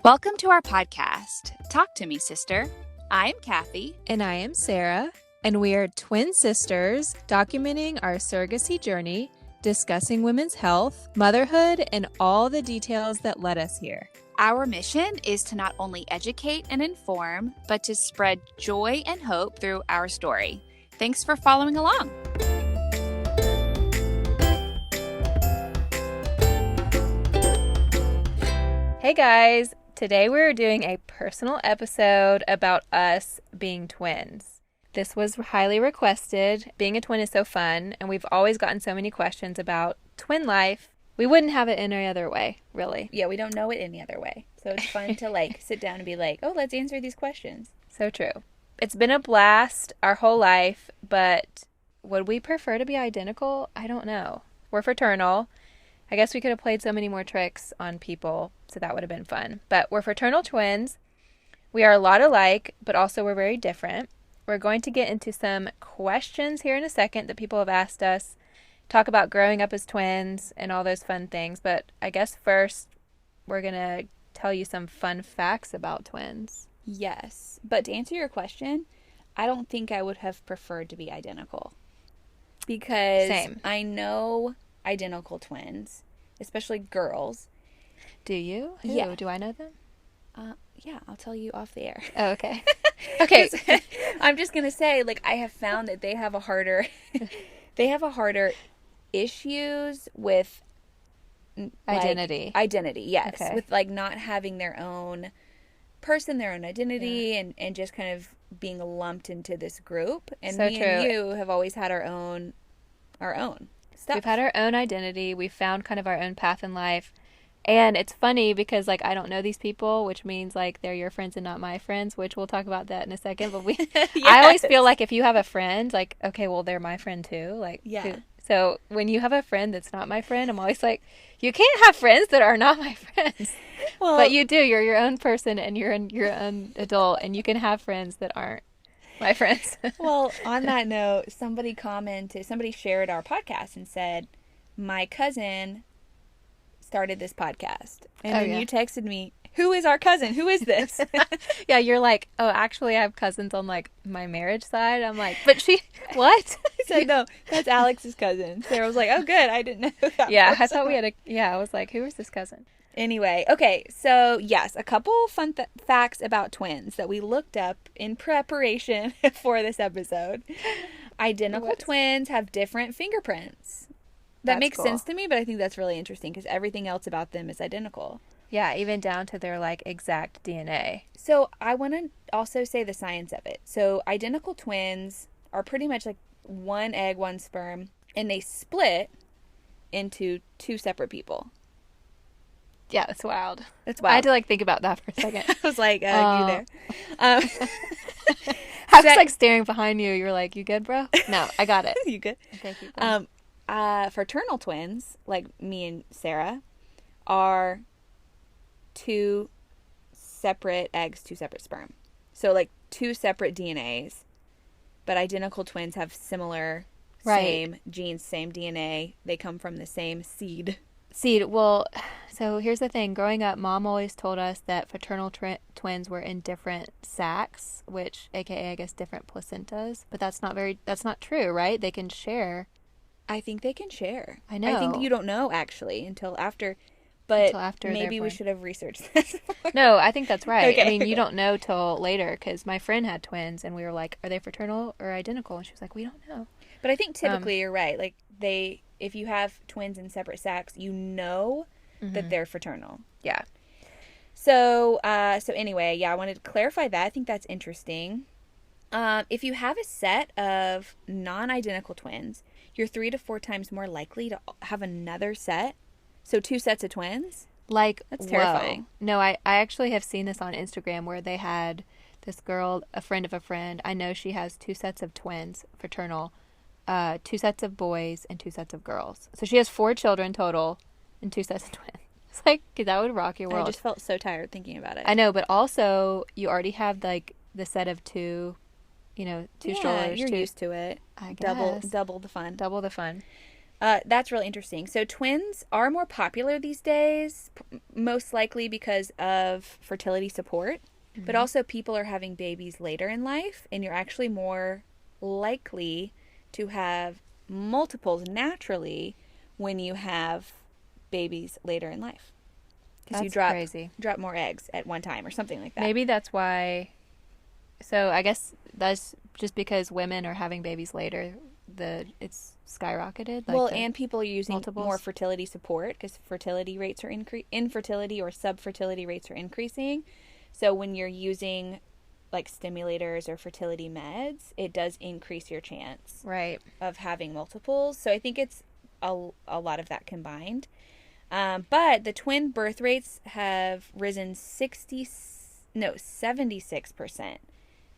Welcome to our podcast, Talk to Me, Sister. I'm Cathey. And I am Sarah, and we are twin sisters documenting our surrogacy journey, discussing women's health, motherhood, and all the details that led us here. Our mission is to not only educate and inform, but to spread joy and hope through our story. Thanks for following along. Hey guys, today we're doing a personal episode about us being twins. This was highly requested. Being a twin is so fun, and we've always gotten so many questions about twin life. We wouldn't have it any other way, really. Yeah, we don't know it any other way. So it's fun to sit down and be like, oh, let's answer these questions. So true. It's been a blast our whole life, but would we prefer to be identical? I don't know. We're fraternal. I guess we could have played so many more tricks on people, so that would have been fun. But we're fraternal twins. We are a lot alike, but also we're very different. We're going to get into some questions here in a second that people have asked us, talk about growing up as twins and all those fun things. But I guess first, we're going to tell you some fun facts about twins. Yes, but to answer your question, I don't think I would have preferred to be identical. Because Same. I know identical twins, especially girls. Do you? Who? Yeah. Do I know them? Yeah, I'll tell you off the air. Oh, okay. Okay. I'm just going to say, I have found that they have a harder issues with Identity. Identity, yes. Okay. With not having their own person, their own identity, and just kind of being lumped into this group. And So me true. and you have always had our own stuff. We've had our own identity. We've found kind of our own path in life. And it's funny because, I don't know these people, which means, they're your friends and not my friends, which we'll talk about that in a second. But Yes. I always feel like if you have a friend, okay, well, they're my friend too. Yeah. So when you have a friend that's not my friend, I'm always like, you can't have friends that are not my friends. Well, But you do. You're your own person and you're your own adult, and you can have friends that aren't my friends. well, on that note, somebody shared our podcast and said, my cousin started this podcast. And then you texted me, who is our cousin? Who is this? Yeah, you're like, oh, actually I have cousins on my marriage side. I'm like, but what? I said, no, that's Alex's cousin. Sarah was like, oh, good. I didn't know that. Yeah, person. I thought we had I was like, who is this cousin? Anyway, okay, so yes, a couple fun facts about twins that we looked up in preparation for this episode. Identical twins have different fingerprints. That makes sense to me, but I think that's really interesting because everything else about them is identical. Yeah, even down to their exact DNA. So I want to also say the science of it. So identical twins are pretty much one egg, one sperm, and they split into two separate people. Yeah, that's wild. That's wild. I had to think about that for a second. I was like, you there. I was staring behind you. You were like, you good, bro? No, I got it. You good? Okay, keep going. Fraternal twins, like me and Sarah, are two separate eggs, two separate sperm. So two separate DNAs, but identical twins have similar, same genes, same DNA. They come from the same seed. Well, so here's the thing. Growing up, Mom always told us that fraternal twins were in different sacs, which, aka, I guess, different placentas. But that's not true, right? They can share. I think they can share. I know. I think you don't know, actually, until after. But maybe we should have researched this. No, I think that's right. Okay. I mean, you don't know till later, because my friend had twins, and we were like, are they fraternal or identical? And she was like, we don't know. But I think typically you're right. If you have twins in separate sacs, you know that they're fraternal. Yeah. So anyway, I wanted to clarify that. I think that's interesting. If you have a set of non-identical twins, you're 3 to 4 times more likely to have another set. So 2 sets of twins. That's terrifying. No, I actually have seen this on Instagram where they had this girl, a friend of a friend. I know she has 2 sets of twins, fraternal, 2 sets of boys and 2 sets of girls. So she has 4 children total and 2 sets of twins. It's that would rock your world. I just felt so tired thinking about it. I know, but also you already have the set of 2 strollers. You're used to it. I guess. Double the fun. Double the fun. That's really interesting. So twins are more popular these days, most likely because of fertility support, but also people are having babies later in life, and you're actually more likely to have multiples naturally when you have babies later in life. Because you drop more eggs at one time or something like that. Maybe that's why. So I guess that's just because women are having babies later, it's skyrocketed. Well, and people are using multiples. more fertility support because fertility rates are infertility or subfertility rates are increasing. So when you're using like stimulators or fertility meds, it does increase your chance of having multiples. So I think it's a lot of that combined. But the twin birth rates have risen 76%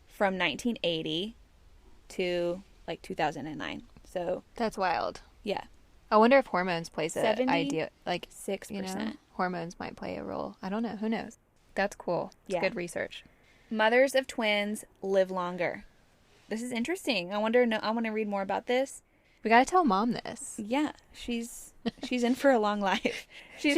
from 1980 to like 2009. So that's wild. Yeah. I wonder if hormones plays an idea, like 6%. Hormones might play a role. I don't know. Who knows? That's cool. It's good research. Mothers of twins live longer. This is interesting. I want to read more about this. We got to tell Mom this. Yeah, she's in for a long life. She'd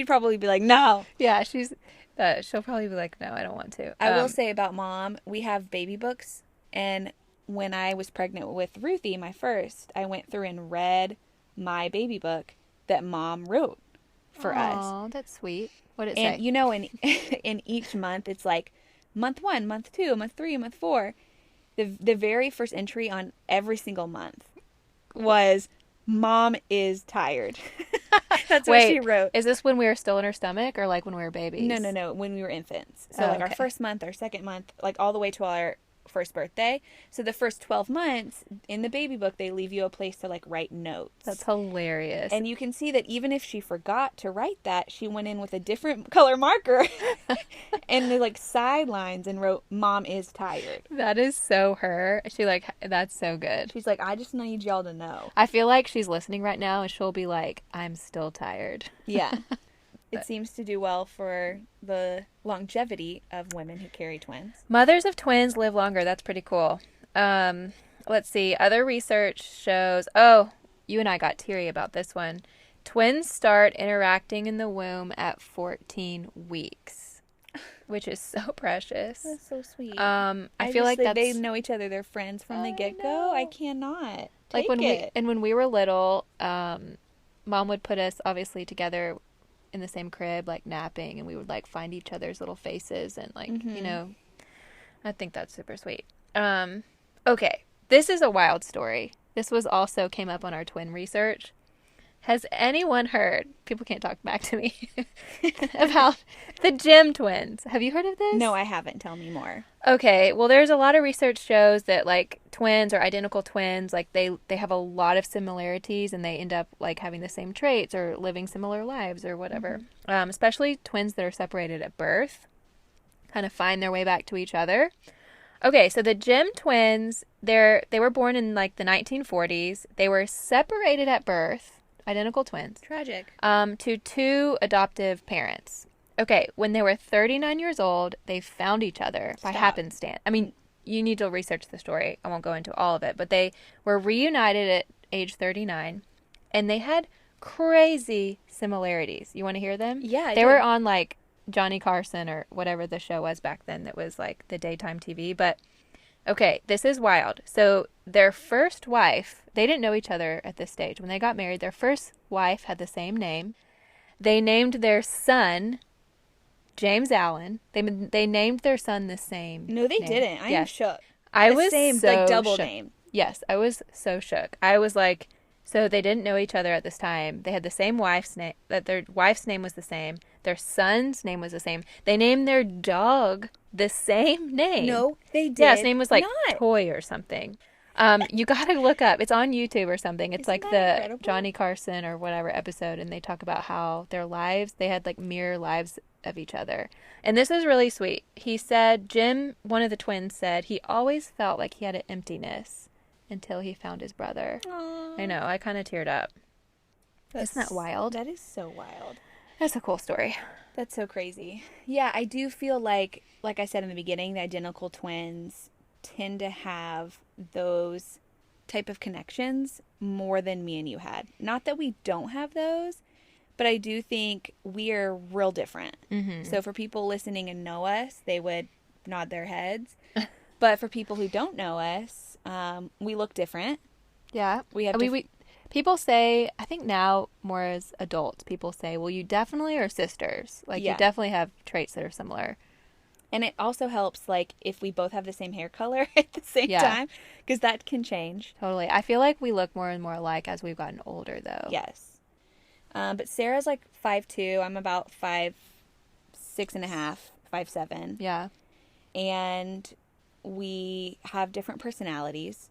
probably be like, no. Yeah, she'll probably be like, no, I don't want to. I will say about Mom, we have baby books, and when I was pregnant with Ruthie, my first, I went through and read my baby book that Mom wrote for us. Oh, that's sweet. What did it say? And you know, in each month, it's like month 1, month 2, month 3, month 4. The very first entry on every single month was Mom is tired. That's what she wrote. Is this when we were still in her stomach or like when we were babies? No, when we were infants. So our first month, our second month, like all the way to our first birthday. So the first 12 months in the baby book, they leave you a place to like write notes. That's hilarious. And you can see that even if she forgot to write that, she went in with a different color marker and the like sidelines and wrote, Mom is tired. That is so her. That's so good. She's like, I just need y'all to know. I feel like she's listening right now and she'll be like, I'm still tired. Yeah. It seems to do well for the longevity of women who carry twins. Mothers of twins live longer. That's pretty cool. Let's see. Other research shows... Oh, you and I got teary about this one. Twins start interacting in the womb at 14 weeks, which is so precious. That's so sweet. I feel like they know each other. They're friends from the get-go. I cannot take it. When we were little, Mom would put us obviously together in the same crib, like napping, and we would like find each other's little faces and like, you know, I think that's super sweet. Okay. This is a wild story. This was also came up on our twin research. Has anyone heard, people can't talk back to me, about the Jim twins? Have you heard of this? No, I haven't. Tell me more. Okay, well, there's a lot of research shows that, like, twins or identical twins, like, they have a lot of similarities and they end up, like, having the same traits or living similar lives or whatever. Especially twins that are separated at birth kind of find their way back to each other. Okay, so the Jim twins, they were born in, like, the 1940s. They were separated at birth. Identical twins. Tragic. To two adoptive parents. Okay, when they were 39 years old, they found each other by happenstance. I mean, you need to research the story. I won't go into all of it, but they were reunited at age 39, and they had crazy similarities. You want to hear them? Yeah, They were on, like, Johnny Carson or whatever the show was back then that was, like, the daytime TV, but... Okay, this is wild. So their first wife, they didn't know each other at this stage. When they got married, their first wife had the same name. They named their son James Allen. They named their son the same. No, they didn't. I am shook. I was same, so like double shook. name. Yes, I was so shook. I was like, so they didn't know each other at this time. They had the same wife's name. That their wife's name was the same. Their son's name was the same. They named their dog the same name. No, they did. Yeah, his name was like Toy or something. You gotta look up. It's on YouTube or something. It's like the incredible? Johnny Carson or whatever episode, and they talk about how their lives, they had like mirror lives of each other. And this is really sweet. He said, Jim, one of the twins, said he always felt like he had an emptiness until he found his brother. Aww. I know. I kind of teared up. Isn't that wild? That is so wild. That's a cool story. That's so crazy. Yeah, I do feel like I said in the beginning, the identical twins tend to have those type of connections more than me and you had. Not that we don't have those, but I do think we are real different. Mm-hmm. So for people listening and know us, they would nod their heads. But for people who don't know us, we look different. Yeah. We have people say, I think now more as adults, people say, well, you definitely are sisters. Like, you definitely have traits that are similar. And it also helps, like, if we both have the same hair color at the same time, because that can change. Totally. I feel like we look more and more alike as we've gotten older, though. Yes. But Sarah's like 5'2". I'm about 5'6.5", 5'7". Yeah. And we have different personalities.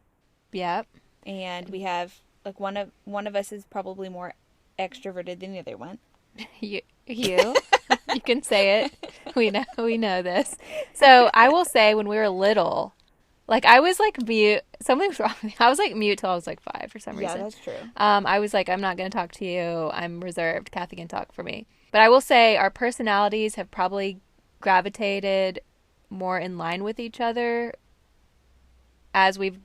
Yep. And we have, like, one of us is probably more extroverted than the other one. You you can say it. We know this. So I will say, when we were little, like, I was like mute. Something was wrong with me. I was like mute till I was like 5 for some reason. Yeah, that's true. I was like, I'm not going to talk to you. I'm reserved. Cathey can talk for me. But I will say our personalities have probably gravitated more in line with each other as we've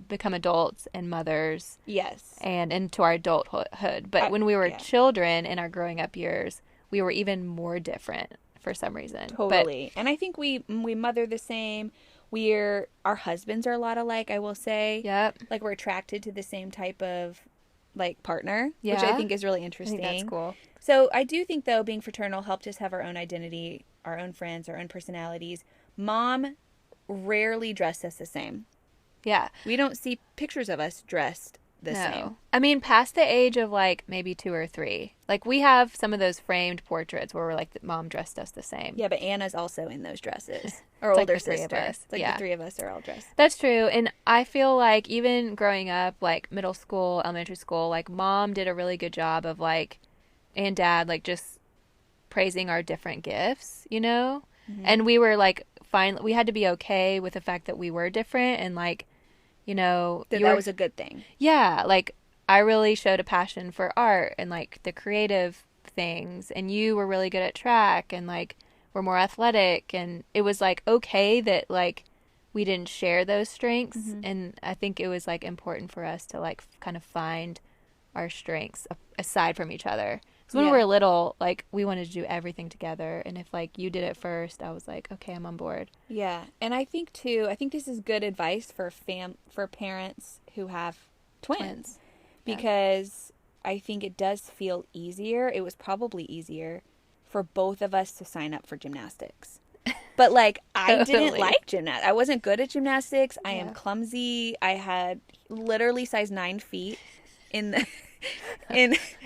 become adults and mothers. Yes. And into our adulthood. But when we were children in our growing up years, we were even more different for some reason. Totally. And I think we mother the same. Our husbands are a lot alike, I will say. Yep. Like, we're attracted to the same type of, like, partner, which I think is really interesting. I think that's cool. So I do think, though, being fraternal helped us have our own identity, our own friends, our own personalities. Mom rarely dressed us the same. Yeah. We don't see pictures of us dressed the same. I mean, past the age of, like, maybe 2 or 3. Like, we have some of those framed portraits where we're like, Mom dressed us the same. Yeah, but Anna's also in those dresses. Our older like sister. It's like the 3 of us are all dressed. That's true. And I feel like even growing up, like, middle school, elementary school, like, Mom did a really good job of, like, and Dad, like, just praising our different gifts, you know? Mm-hmm. And we were, like, we had to be okay with the fact that we were different and, like, you know, that was a good thing. Yeah, like, I really showed a passion for art and, like, the creative things, and you were really good at track and, like, were more athletic, and it was, like, okay that, like, we didn't share those strengths. Mm-hmm. And I think it was, like, important for us to, like, kind of find our strengths aside from each other. Because when we were little, like, we wanted to do everything together. And if, like, you did it first, I was like, okay, I'm on board. Yeah. And I think, too, this is good advice for parents who have twins. Because I think it does feel easier. It was probably easier for both of us to sign up for gymnastics. But, like, I didn't like gymnastics. I wasn't good at gymnastics. I am clumsy. I had literally size 9 feet in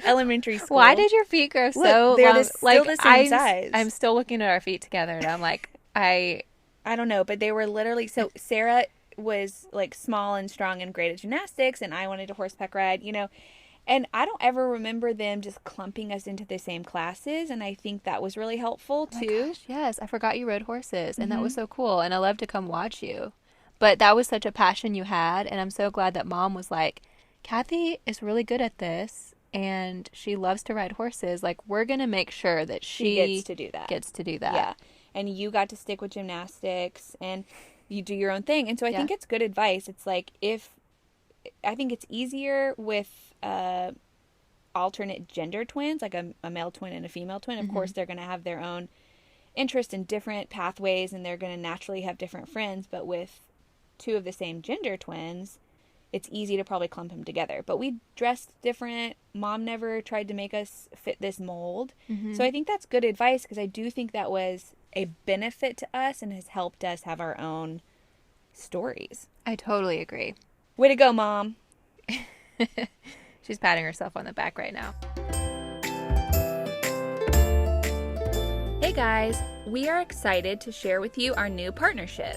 elementary school. Why did your feet grow so they're long? still the same size. I'm still looking at our feet together, and I'm like, I don't know, but they were literally, so Sarah was, like, small and strong and great at gymnastics, and I wanted to horseback ride, you know, and I don't ever remember them just clumping us into the same classes, and I think that was really helpful, too. Gosh, yes, I forgot you rode horses, and that was so cool, and I love to come watch you. But that was such a passion you had, and I'm so glad that Mom was like, Cathey is really good at this, and she loves to ride horses. Like, we're going to make sure that she gets to do that. Yeah. And you got to stick with gymnastics, and you do your own thing. And so I think it's good advice. It's like, I think it's easier with alternate gender twins, like a male twin and a female twin. Of course, they're going to have their own interest in different pathways, and they're going to naturally have different friends. But with 2 of the same gender twins, it's easy to probably clump them together. But we dressed different. Mom never tried to make us fit this mold. Mm-hmm. So I think that's good advice, because I do think that was a benefit to us and has helped us have our own stories. I totally agree. Way to go, Mom. She's patting herself on the back right now. Hey guys, we are excited to share with you our new partnership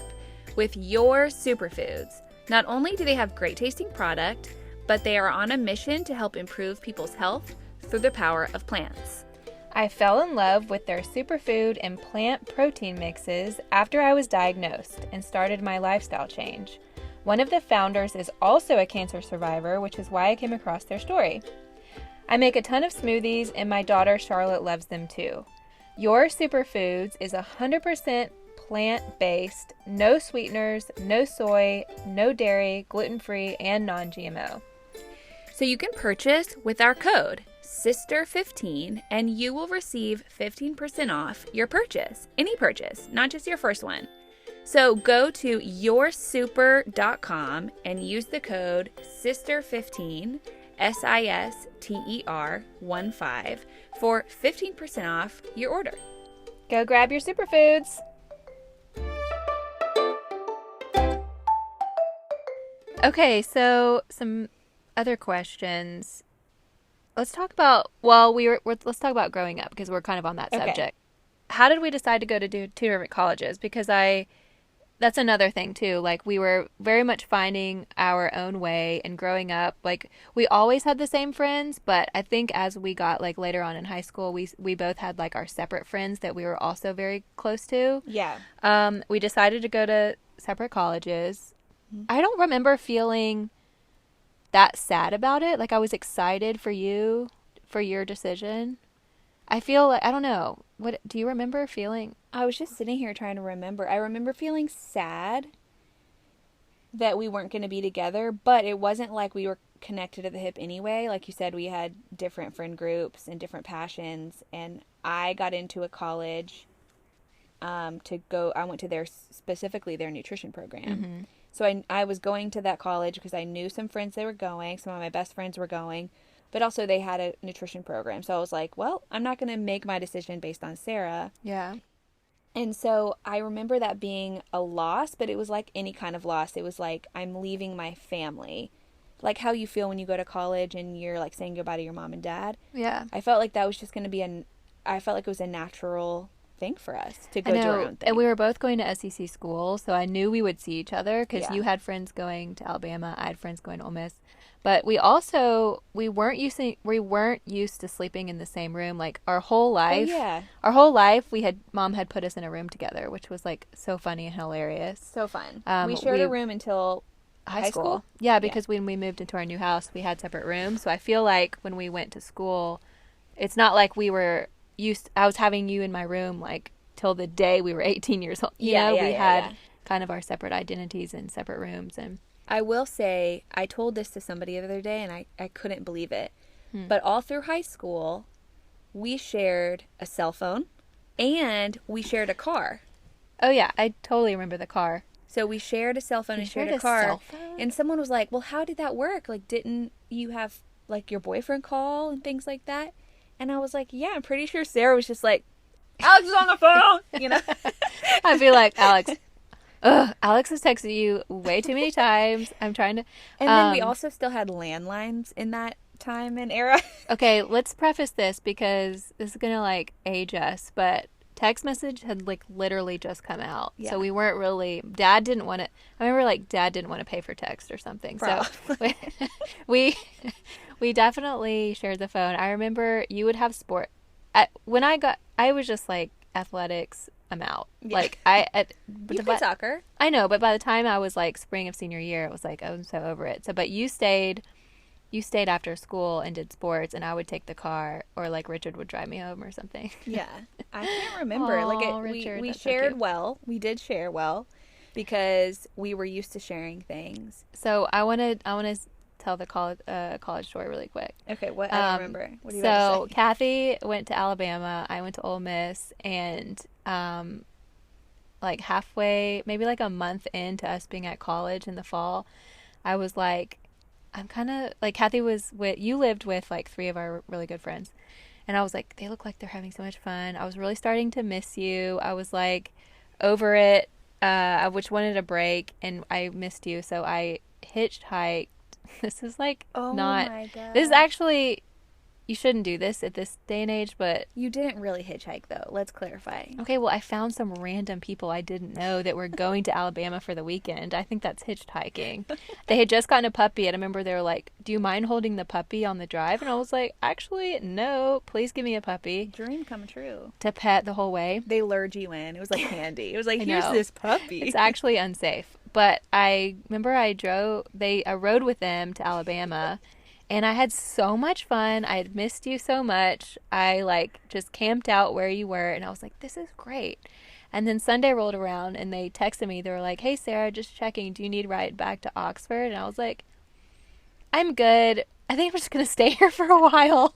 with Your Superfoods. Not only do they have great tasting product, but they are on a mission to help improve people's health through the power of plants. I fell in love with their superfood and plant protein mixes after I was diagnosed and started my lifestyle change. One of the founders is also a cancer survivor, which is why I came across their story. I make a ton of smoothies, and my daughter Charlotte loves them too. Your Superfoods is 100% plant-based, no sweeteners, no soy, no dairy, gluten-free, and non-GMO. So you can purchase with our code SISTER15 and you will receive 15% off your purchase. Any purchase, not just your first one. So go to yoursuper.com and use the code SISTER15, SISTER15 for 15% off your order. Go grab your superfoods. Okay, so some other questions. Let's talk about, let's talk about growing up because we're kind of on that subject. How did we decide to go to do two different colleges? Because that's another thing too. Like, we were very much finding our own way and growing up. Like, we always had the same friends, but I think as we got like later on in high school, we both had like our separate friends that we were also very close to. Yeah. We decided to go to separate colleges. I don't remember feeling that sad about it. Like, I was excited for you, for your decision. I feel like, I don't know. What do you remember feeling? I was just sitting here trying to remember. I remember feeling sad that we weren't going to be together, but it wasn't like we were connected at the hip anyway. Like you said, we had different friend groups and different passions, and I got into a college I went to specifically their nutrition program. Mm-hmm. So I was going to that college because I knew some friends that were going. Some of my best friends were going. But also they had a nutrition program. So I was like, well, I'm not going to make my decision based on Sarah. Yeah. And so I remember that being a loss, but it was like any kind of loss. It was like, I'm leaving my family. Like how you feel when you go to college and you're like saying goodbye to your mom and dad. Yeah. I felt like that was just going to be I felt like it was a natural thing for us to go do our own thing. And we were both going to SEC school, so I knew we would see each other because you had friends going to Alabama, I had friends going to Ole Miss. But we weren't used to sleeping in the same room like our whole life. Oh, yeah. Our whole life Mom had put us in a room together, which was like so funny and hilarious. So fun. We shared a room until high school. Yeah, because when we moved into our new house, we had separate rooms. So I feel like when we went to school, it's not like we were I was having you in my room like till the day we were 18 years old. We had kind of our separate identities in separate rooms. And I will say, I told this to somebody the other day and I couldn't believe it. But all through high school, we shared a cell phone and we shared a car. Oh yeah, I totally remember the car. So we shared a cell phone and shared a car. And someone was like, well, how did that work? Like, didn't you have like your boyfriend call and things like that? And I was like, yeah, I'm pretty sure Sarah was just like, Alex is on the phone, you know? I'd be like, Alex has texted you way too many times. I'm trying to. And then we also still had landlines in that time and era. Okay, let's preface this because this is going to like age us, but text message had like literally just come out. Yeah. So we weren't really, Dad didn't want to pay for text or something. Probably. So we definitely shared the phone. I remember you would have sport. I was just like, athletics, I'm out. Yeah. Like you played soccer. I know, but by the time I was like spring of senior year, it was like, I'm so over it. So, but you stayed after school and did sports, and I would take the car, or like Richard would drive me home or something. Yeah, I can't remember. Richard, we shared so well. We did share well because we were used to sharing things. So I want to tell the college story really quick. Okay, what I don't remember. What are you about to say? Cathey went to Alabama. I went to Ole Miss, and like halfway, maybe like a month into us being at college in the fall, I was like, I'm kind of like, Cathey you lived with like 3 of our really good friends. And I was like, they look like they're having so much fun. I was really starting to miss you. I was like over it. I just wanted a break, and I missed you. So I hitchhiked. This is like my God. This is actually, you shouldn't do this at this day and age, but you didn't really hitchhike though. Let's clarify. Okay, well, I found some random people I didn't know that were going to Alabama for the weekend. I think that's hitchhiking. They had just gotten a puppy, and I remember they were like, do you mind holding the puppy on the drive? And I was like, actually, no, please give me a puppy. Dream come true. To pet the whole way. They lured you in. It was like candy. It was like, here's this puppy. It's actually unsafe. But I remember I rode with them to Alabama, and I had so much fun. I had missed you so much. I like just camped out where you were, and I was like, this is great. And then Sunday rolled around and they texted me. They were like, hey, Sarah, just checking. Do you need a ride back to Oxford? And I was like, I'm good. I think I'm just going to stay here for a while.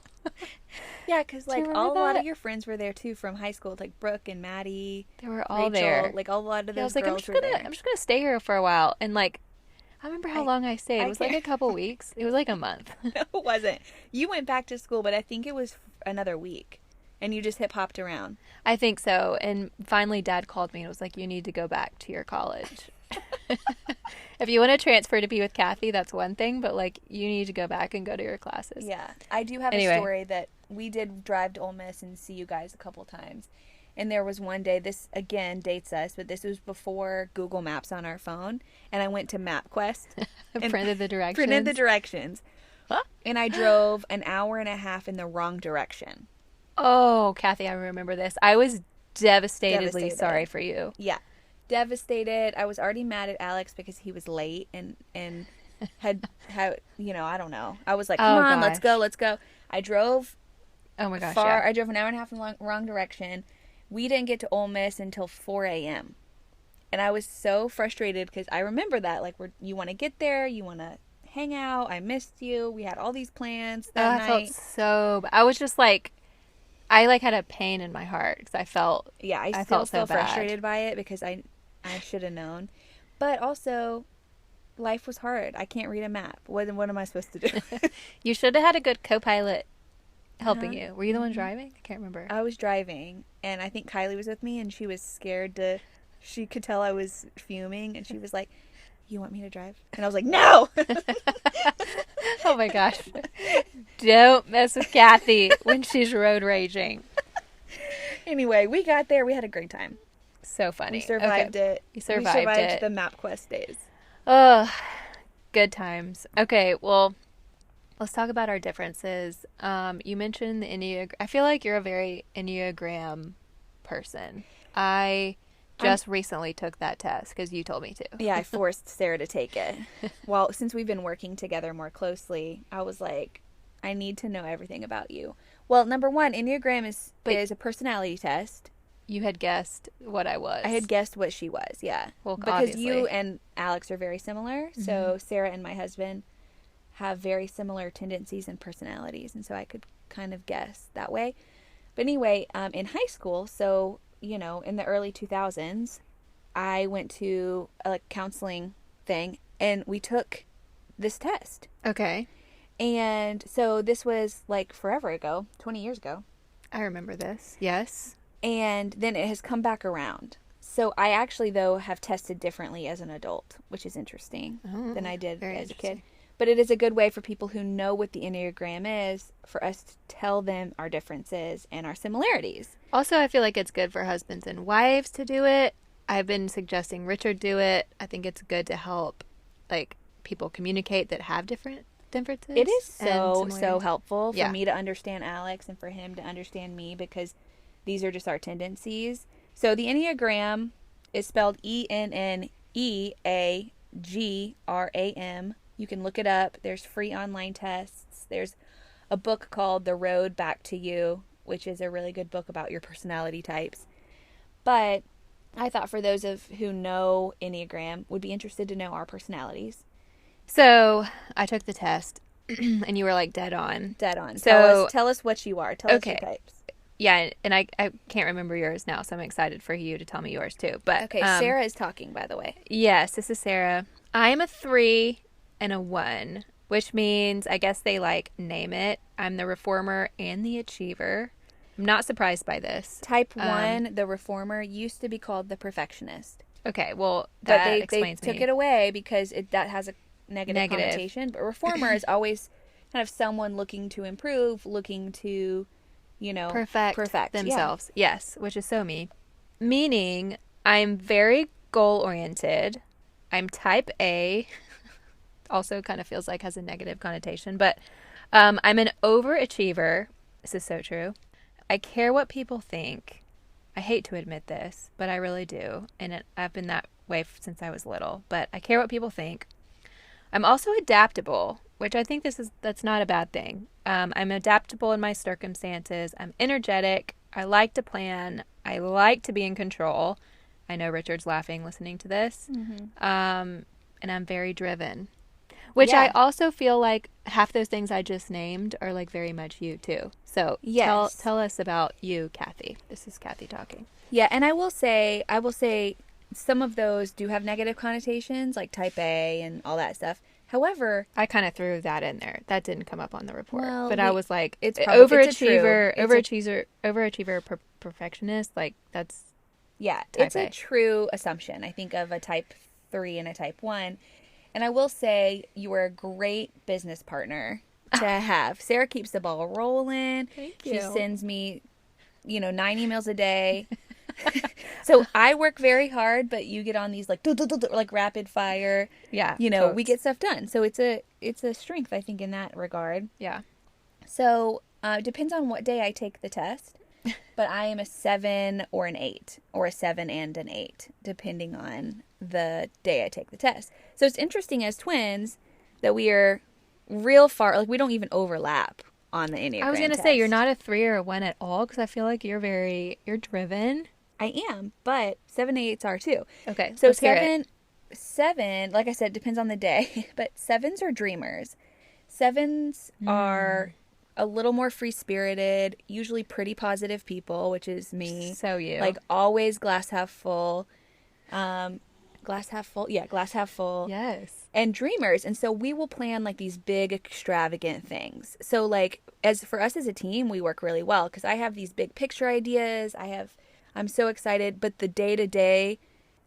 Yeah, because like a lot of your friends were there too from high school, like Brooke and Maddie. They were all Rachel, there. Like a lot of I those was like, girls were there. I'm just gonna stay here for a while. And like, I remember how long I stayed. It was like a couple weeks. It was like a month. No, it wasn't. You went back to school, but I think it was another week, and you just hip-hopped around. I think so. And finally, Dad called me and was like, you need to go back to your college. If you want to transfer to be with Cathey, that's one thing, but like, you need to go back and go to your classes. Yeah, I do have a story that we did drive to Ole Miss and see you guys a couple times. And there was one day, this again dates us, but this was before Google Maps on our phone, and I went to MapQuest and printed the directions. Huh? And I drove an hour and a half in the wrong direction. Oh, Cathey, I remember this. I was devastatedly sorry for you. Yeah, devastated. I was already mad at Alex because he was late and had I don't know. I was like, come on, let's go. I drove. Oh my gosh, far. yeah. I drove an hour and a half in the wrong direction. We didn't get to Ole Miss until 4 a.m. And I was so frustrated because I remember that. Like, you want to get there. You want to hang out. I missed you. We had all these plans that night. I felt so... I was just like... I like had a pain in my heart because I felt... Yeah, I felt still so bad. Frustrated by it because I should have known. But also, life was hard. I can't read a map. What am I supposed to do? You should have had a good co-pilot helping you. Were you the one driving? I can't remember. I was driving, and I think Kylie was with me, and she was scared to... She could tell I was fuming, and she was like, you want me to drive? And I was like, no! Oh my gosh. Don't mess with Cathey when she's road raging. Anyway, we got there. We had a great time. So funny. We survived it. We survived the MapQuest days. Oh, good times. Okay, well... Let's talk about our differences. You mentioned the Enneagram. I feel like you're a very Enneagram person. I just recently took that test because you told me to. Yeah, I forced Sarah to take it. Well, since we've been working together more closely, I was like, I need to know everything about you. Well, number one, Enneagram is a personality test. You had guessed what I was. I had guessed what she was, yeah. Well, because obviously. You and Alex are very similar. Mm-hmm. So Sarah and my husband have very similar tendencies and personalities, and so I could kind of guess that way. But anyway, in high school, so in the early 2000s, I went to a counseling thing, and we took this test. Okay. And so this was like forever ago, 20 years ago. I remember this. Yes. And then it has come back around. So I actually, though, have tested differently as an adult, which is interesting than I did as a kid. But it is a good way for people who know what the Enneagram is for us to tell them our differences and our similarities. Also, I feel like it's good for husbands and wives to do it. I've been suggesting Richard do it. I think it's good to help people communicate that have differences. It is so helpful for me to understand Alex and for him to understand me because these are just our tendencies. So the Enneagram is spelled Enneagram. You can look it up. There's free online tests. There's a book called The Road Back to You, which is a really good book about your personality types. But I thought for those who know Enneagram would be interested to know our personalities. So I took the test, and you were like dead on. Dead on. So tell us what you are. Tell us your types. Yeah, and I can't remember yours now, so I'm excited for you to tell me yours too. But okay, Sarah is talking, by the way. Yes, this is Sarah. I'm a 3 and a 1, which means I guess they name it. I'm the reformer and the achiever. I'm not surprised by this. Type 1, the reformer, used to be called the perfectionist. Okay, well, that explains me. They took it away because that has a negative connotation. But reformer is always kind of someone looking to improve, looking to, perfect themselves. Yeah. Yes, which is so me. Meaning, I'm very goal-oriented. I'm type A. Also kind of feels like has a negative connotation. But I'm an overachiever. This is so true. I care what people think. I hate to admit this, but I really do. And I've been that way since I was little. But I care what people think. I'm also adaptable, which I think that's not a bad thing. I'm adaptable in my circumstances. I'm energetic. I like to plan. I like to be in control. I know Richard's laughing listening to this. And I'm very driven. Which I also feel like half those things I just named are like very much you too. So tell us about you, Cathey. This is Cathey talking. Yeah, and I will say some of those do have negative connotations, like type A and all that stuff. However, I kind of threw that in there. That didn't come up on the report, but I was like, it's overachiever, perfectionist. Like that's it's a true assumption. I think of a type 3 and a type 1. And I will say you are a great business partner to have. Sarah keeps the ball rolling. Thank you. She sends me, 9 emails a day. So I work very hard, but you get on these like rapid fire. Yeah. We get stuff done. So it's a strength, I think, in that regard. Yeah. So it depends on what day I take the test. But I am a 7 or an 8, or a 7 and an 8, depending on the day I take the test. So it's interesting as twins that we are real far, like we don't even overlap on the Enneagram I was going to say, you're not a 3 or a 1 at all, because I feel like you're driven. I am, but 7 and 8s are too. Okay. So 7, like I said, depends on the day, but 7s are dreamers. 7s are a little more free-spirited, usually pretty positive people, which is me. So you. Like always glass half full. Glass half full. Yeah, glass half full. Yes. And dreamers. And so we will plan like these big extravagant things. So like for us as a team, we work really well because I have these big picture ideas. I'm so excited, but the day-to-day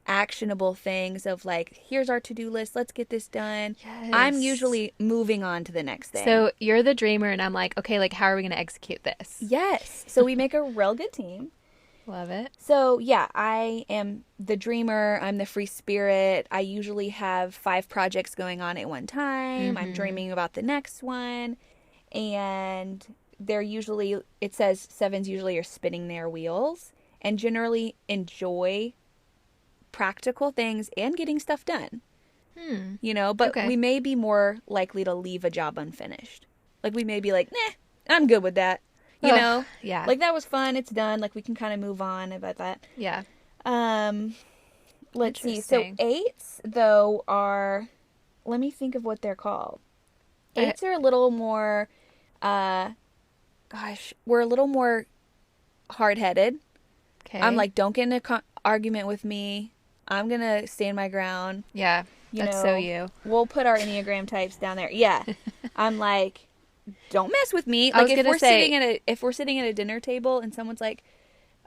actionable things of like, here's our to-do list, let's get this done. Yes. I'm usually moving on to the next thing. So you're the dreamer and I'm like, okay, like how are we going to execute this? Yes. So we make a real good team. Love it. So yeah, I am the dreamer. I'm the free spirit. I usually have 5 projects going on at one time. I'm dreaming about the next one. And it says 7s usually are spinning their wheels and generally enjoy practical things and getting stuff done. But we may be more likely to leave a job unfinished. Like we may be like, nah, I'm good with that. Yeah. Like that was fun. It's done. Like we can kind of move on about that. Yeah. Let's see. So 8s though let me think of what they're called. 8s are a little more, we're a little more hard-headed. Okay. I'm like, don't get in an argument with me. I'm going to stand my ground. Yeah. That's so you. We'll put our Enneagram types down there. Yeah. I'm like, don't mess with me. Like if we're sitting at a dinner table and someone's like,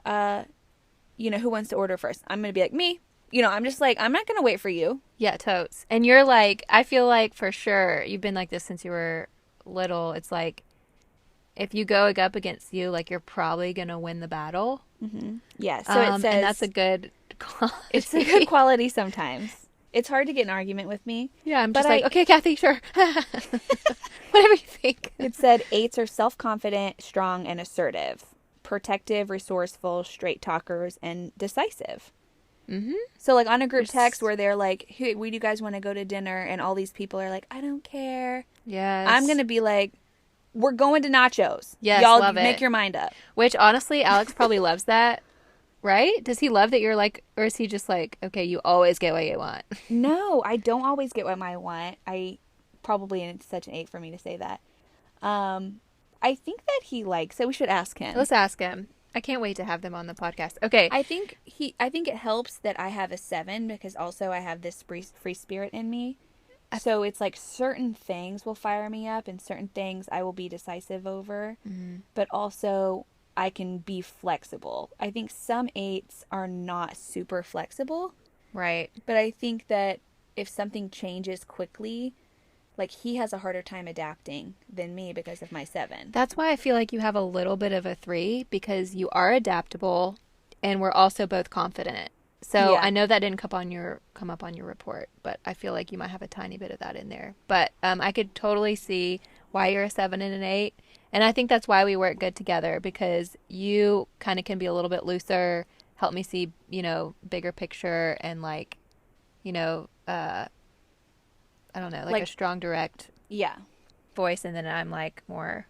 who wants to order first? I'm going to be like, me. I'm just like, I'm not going to wait for you. Yeah, totes. And you're like, I feel like for sure you've been like this since you were little. It's like, if you go up against you, like you're probably going to win the battle. Mm-hmm. Yeah. So it says, and that's a good quality. It's a good quality sometimes. It's hard to get in an argument with me. Yeah, I'm just like, okay, Cathey, sure. Whatever you think. It said 8s are self-confident, strong, and assertive. Protective, resourceful, straight talkers, and decisive. Mm-hmm. So like on a group text where they're like, hey, where do you guys want to go to dinner? And all these people are like, I don't care. Yes. I'm going to be like, we're going to nachos. Yes, y'all love make it. your mind up. Which honestly, Alex probably loves that. Right? Does he love that you're like, or is he just like, okay, you always get what you want? No, I don't always get what I want. It's such an 8 for me to say that. I think that he likes it. We should ask him. Let's ask him. I can't wait to have them on the podcast. Okay. I think it helps that I have a 7 because also I have this free spirit in me. So it's like certain things will fire me up and certain things I will be decisive over. Mm-hmm. But also I can be flexible. I think some 8s are not super flexible. Right. But I think that if something changes quickly, like he has a harder time adapting than me because of my 7. That's why I feel like you have a little bit of a 3 because you are adaptable and we're also both confident. So yeah. I know that didn't come up on your report, but I feel like you might have a tiny bit of that in there. But I could totally see why you're a 7 and an 8. And I think that's why we work good together because you kind of can be a little bit looser, help me see, bigger picture and like, I don't know, like a strong, direct yeah voice. And then I'm like more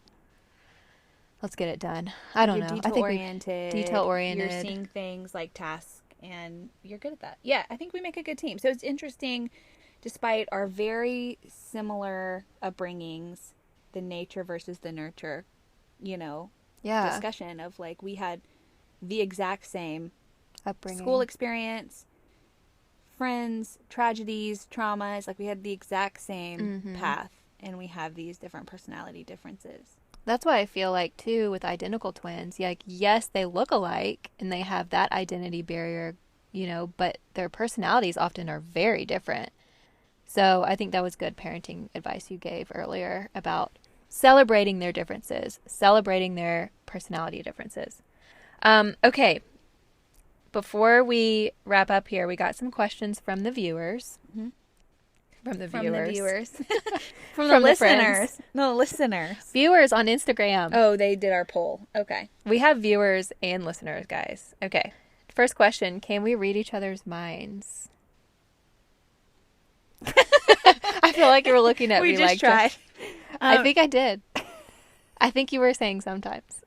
let's get it done. I don't know. Detail oriented. Detail oriented. You're seeing things like tasks, and you're good at that. Yeah, I think we make a good team. So it's interesting, despite our very similar upbringings, the nature versus the nurture, discussion of like we had the exact same upbringing, school experience, friends, tragedies, traumas. Like we had the exact same path, and we have these different personality differences. That's why I feel like, too, with identical twins, like, yes, they look alike and they have that identity barrier, but their personalities often are very different. So I think that was good parenting advice you gave earlier about celebrating their differences, celebrating their personality differences. Okay. Before we wrap up here, we got some questions from the viewers. Mm-hmm. From the listeners. No, listeners. Viewers on Instagram. Oh, they did our poll. Okay. We have viewers and listeners, guys. Okay. First question, can we read each other's minds? I feel like you were looking at me like... We just tried. I think I did. I think you were saying sometimes.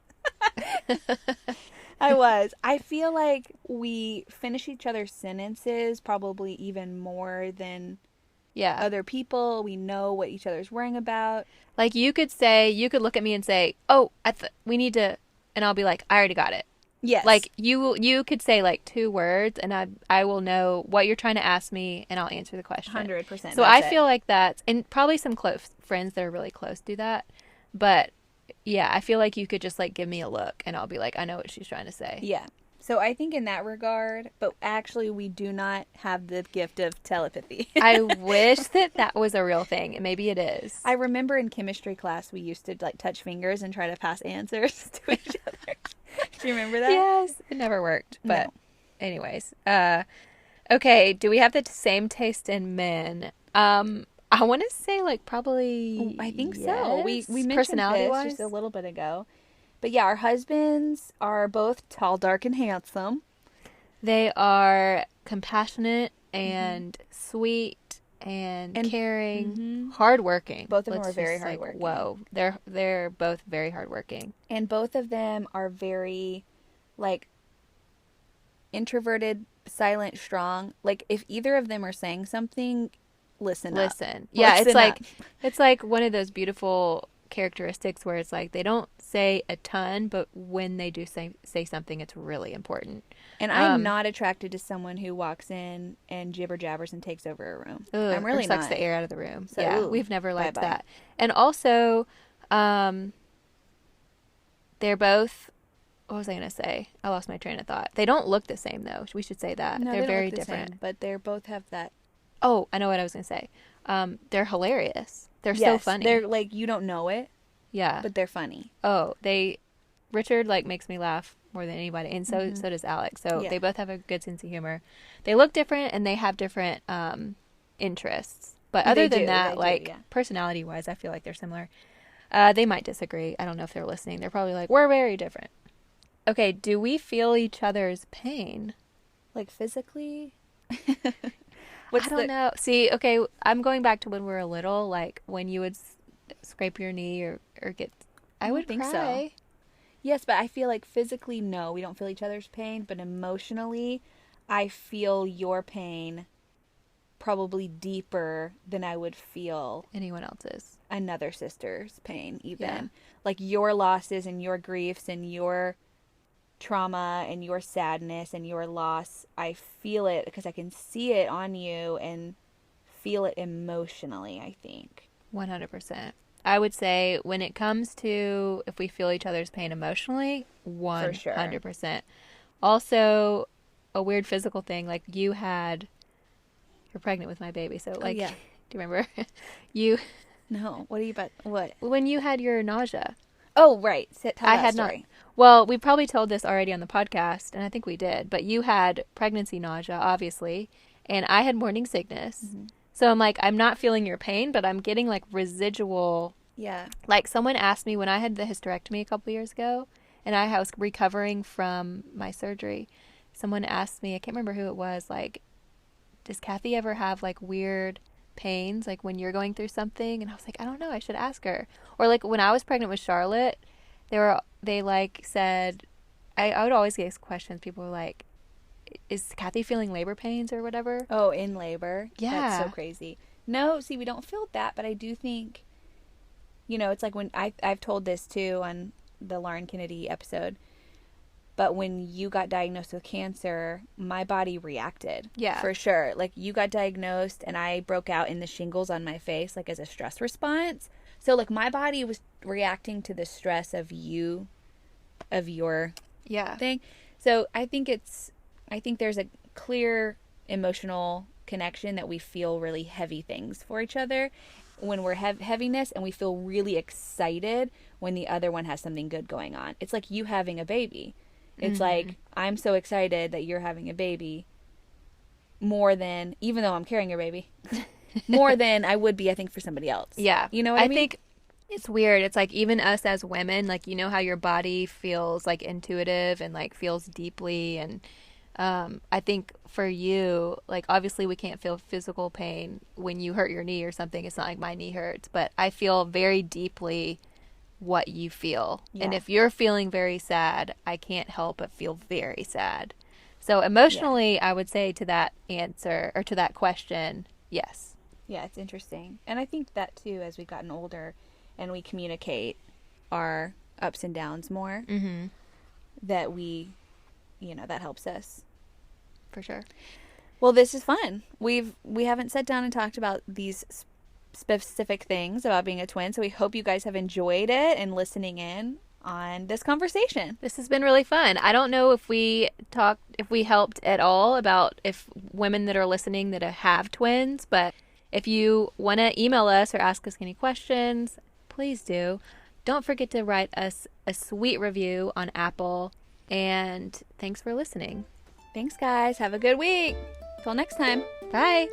I was. I feel like we finish each other's sentences probably even more than other people. We know what each other's worrying about. Like you could look at me and say, oh, we need to, and I'll be like, I already got it. Yes. Like you could say like 2 words and I will know what you're trying to ask me and I'll answer the question. 100%. So I feel like that's, and probably some close friends that are really close do that. But yeah, I feel like you could just like give me a look and I'll be like, I know what she's trying to say. Yeah. So I think in that regard, but actually we do not have the gift of telepathy. I wish that was a real thing. And maybe it is. I remember in chemistry class, we used to like touch fingers and try to pass answers to each other. Do you remember that? Yes. It never worked. But anyways, okay. Do we have the same taste in men? I want to say like probably. I think so. We mentioned this just a little bit ago. But yeah, our husbands are both tall, dark, and handsome. They are compassionate and sweet and caring, hardworking. Both of them are very hardworking. Whoa, they're both very hardworking. And both of them are very, like, introverted, silent, strong. Like, if either of them are saying something, listen up. Yeah, listen it's like one of those beautiful characteristics where it's like they don't say a ton, but when they do say something, it's really important. And I'm not attracted to someone who walks in and jibber jabbers and takes over a room. I'm really sucks not. The air out of the room. So, yeah, we've never liked that. And also, they're both. What was I going to say? I lost my train of thought. They don't look the same though. We should say that. No, they're very look the different. Same, but they both have that. Oh, I know what I was going to say. They're hilarious. They're so funny. They're like, you don't know it. Yeah. But they're funny. Oh, Richard like makes me laugh more than anybody, and so does Alex. So they both have a good sense of humor. They look different and they have different interests. But other than that, personality wise, I feel like they're similar. They might disagree. I don't know if they're listening. They're probably like, we're very different. Okay, do we feel each other's pain? Like physically? I don't know. See, okay, I'm going back to when we were little, like when you would scrape your knee or get... I would think so. Yes, but I feel like physically, no, we don't feel each other's pain, but emotionally, I feel your pain probably deeper than I would feel anyone else's. Another sister's pain, even. Yeah. Like your losses and your griefs and your trauma and your sadness and your loss, I feel it because I can see it on you and feel it emotionally, I think. 100%. I would say when it comes to if we feel each other's pain emotionally, 100%. For sure. Also, a weird physical thing, like you're pregnant with my baby, so like, do you remember? No, what are you about? What? When you had your nausea. Oh, right. Tell that story. Not. Well, we probably told this already on the podcast, and I think we did, but you had pregnancy nausea, obviously, and I had morning sickness. Mm-hmm. So I'm like, I'm not feeling your pain, but I'm getting like residual. Yeah. Like someone asked me when I had the hysterectomy a couple years ago, and I was recovering from my surgery. Someone asked me, I can't remember who it was, like, does Cathey ever have like weird pains, like when you're going through something? And I was like, I don't know, I should ask her. Or like when I was pregnant with Charlotte, there were they like said, I would always get questions. People were like, is Cathey feeling labor pains or whatever? Oh, in labor? Yeah. That's so crazy. No, see, we don't feel that, but I do think, it's like when I've told this too on the Lauren Kennedy episode, but when you got diagnosed with cancer, my body reacted. Yeah. For sure. Like, you got diagnosed and I broke out in the shingles on my face, like, as a stress response. So, like, my body was reacting to the stress of your thing. So, I think there's a clear emotional connection that we feel really heavy things for each other when we're heaviness, and we feel really excited when the other one has something good going on. It's like you having a baby. It's like, I'm so excited that you're having a baby more than, even though I'm carrying your baby, more than I would be, I think, for somebody else. Yeah. You know what I mean? I think it's weird. It's like, even us as women, like, how your body feels like intuitive and like feels deeply. And I think for you, like, obviously we can't feel physical pain when you hurt your knee or something. It's not like my knee hurts, but I feel very deeply what you feel. Yeah. And if you're feeling very sad, I can't help but feel very sad. So emotionally, I would say to that answer, or to that question, yes. Yeah, it's interesting. And I think that too, as we've gotten older and we communicate our ups and downs more, that we, that helps us. For sure. Well, this is fun. We haven't sat down and talked about these specific things about being a twin, so we hope you guys have enjoyed it and listening in on this conversation. This has been really fun. I don't know if we helped at all about if women that are listening that have twins, but if you want to email us or ask us any questions, please do. Don't forget to write us a sweet review on Apple, and thanks for listening. Thanks, guys. Have a good week. Till next time. Bye.